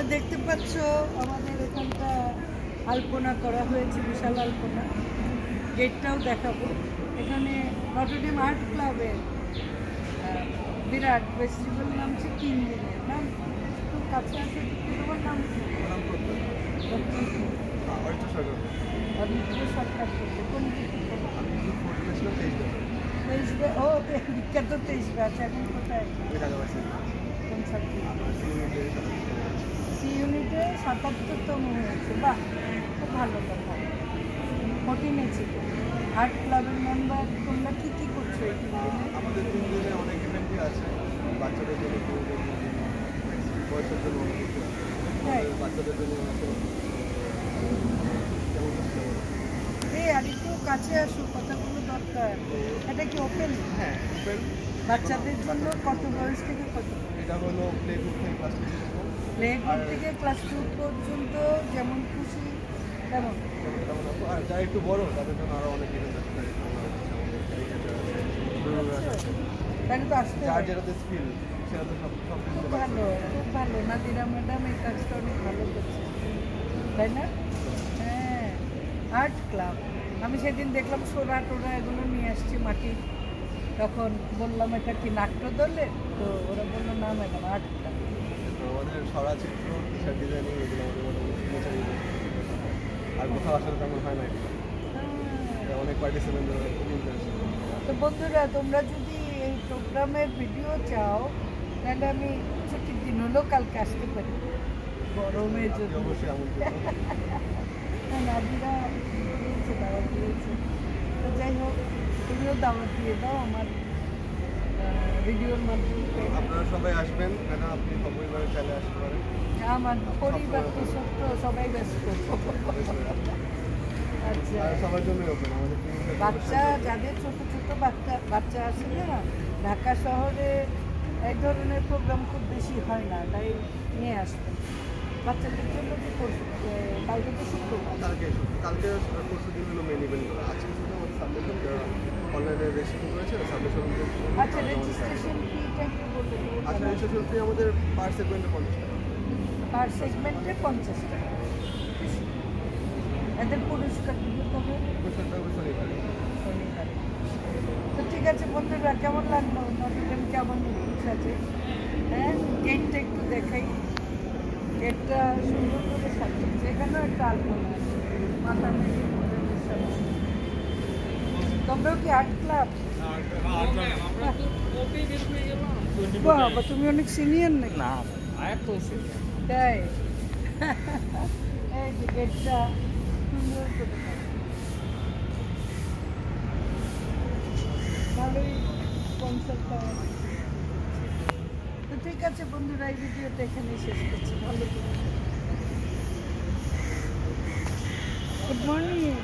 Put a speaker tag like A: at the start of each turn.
A: তোমরা দেখতে পাচ্ছ আমাদের এখানটা আলপনা করা হয়েছে, বিশাল আলপনা। গেটটাও দেখাবো। এখানে নটরডেম আর্ট ক্লাবের বিরাট ফেস্টিভ্যাল নামছে 3 দিনের নাম। একটু কাছে আছে, তোমার নাম সরকার করতে কোন ও বিখ্যাত 23 ব্যাচ। এখন কোথায়? কোন সি ইউনিটে 77তম হয়েছে। বাহ, খুব ভালো কথা। 14 ছিল। আর্ট ক্লাবের মেম্বার। তোমরা কী কী করছো?
B: আমাদের 3 দিনে অনেক ইভেন্টই আছে। বাচ্চাদের জন্য বয়সের জন্য অনেক কিছু আছে। বাচ্চাদের জন্য
A: আর একটু কাছে আসো, কথাগুলো দরকার। এটা কি ওপেন?
B: হ্যাঁ, ওপেন।
A: বাচ্চাদের জন্য কত বয়স থেকে কত?
B: এটা হলো প্লে গ্রুপ থেকে ক্লাস 2
A: প্লে গ্রুপ থেকে ক্লাস 2 পর্যন্ত, যেমন খুশি তেমন।
B: আর যারা একটু বড় তাদের জন্য আরও অনেক ইভেন্ট আছে।
A: তাহলে তো আসতে
B: যার যেটাতে স্কিল সেটা তো সব
A: খুব ভালো, খুব ভালো। নাদিরা ম্যাডাম এই কাজটা অনেক ভালো করছে, তাই না? হ্যাঁ, আর্ট ক্লাব। আমি সেদিন দেখলাম সোরা টোরা এগুলো নিয়ে আসছি মাটি। তখন বললাম এটা কি নাট্যদলের? তো ওরা বললো না ম্যাডাম, আর্ট ক্লাব।
B: আমাদের সরা চিত্র, টিশার্ট ডিজাইনিং, এগুলো আমাদের আর কোথাও আসলে তেমন হয় না। অনেক পার্টিসিপেন্ট খুব ইন্টারেস্ট।
A: তো বন্ধুরা, তোমরা যদি এই প্রোগ্রামের ভিডিও চাও তাহলে আমি ছুটির দিন হলেও কালকে আসতে পারি, গরমের জন্য।
B: অবশ্যই
A: নাদিরা দিয়েছে, দাওয়াত দিয়েছে। তো যাই হোক, তুমিও দাওয়াত দিয়ে দাও আমার ভিডিওর মাধ্যমে।
B: আপনারা সবাই আসবেন, কেন আপনি সপরিবারে চাইলে আসতে পারেন।
A: আমার পরিবার তো সত্য, সবাই ব্যস্ত। আচ্ছা,
B: সবার জন্যই ওপেন। আমাদের
A: বাচ্চা যাদের ছোট ছোট বাচ্চা আছে না, ঢাকা শহরে এক ধরনের প্রোগ্রাম খুব বেশি হয় না, তাই নিয়ে আসবেন বাচ্চাদের জন্য। কি করবে কালকে? তো শুক্রবার,
B: কালকে পরশু দিন হলো মেন ইভেন্ট। আজকে শুধু আমাদের সাবমিশন অনলাইনে রেজিস্ট্রেশন করেছে, সাবমিশন।
A: আচ্ছা, রেজিস্ট্রেশন ফিটা কি বলতে?
B: আচ্ছা, রেজিস্ট্রেশন ফি আমাদের পার সেগমেন্টে 50 টাকা।
A: পার সেগমেন্টে 50 টাকা। এদের পুরস্কার দিতে হবে
B: শনিবারে।
A: তো ঠিক আছে বন্ধুরা, কেমন লাগলো নটরডেম? কেমন সাজে? হ্যাঁ, গেটটা একটু দেখাই। গেটটা সুন্দর করে সাজিয়েছে। এখানেও একটা আলপনা আছে, মাথা মেঘে। তোমরাও কি আর্ট ক্লাব? বাবা, তুমি অনেক সিনিয়র নাকি?
C: না,
A: তাই? এই যে গেটটা সুন্দর করে ভালোই কনসেপ্টটা। তো ঠিক আছে বন্ধুরা, এই ভিডিওটা এখানেই শেষ করছি। ভালো, গুড মর্নিং।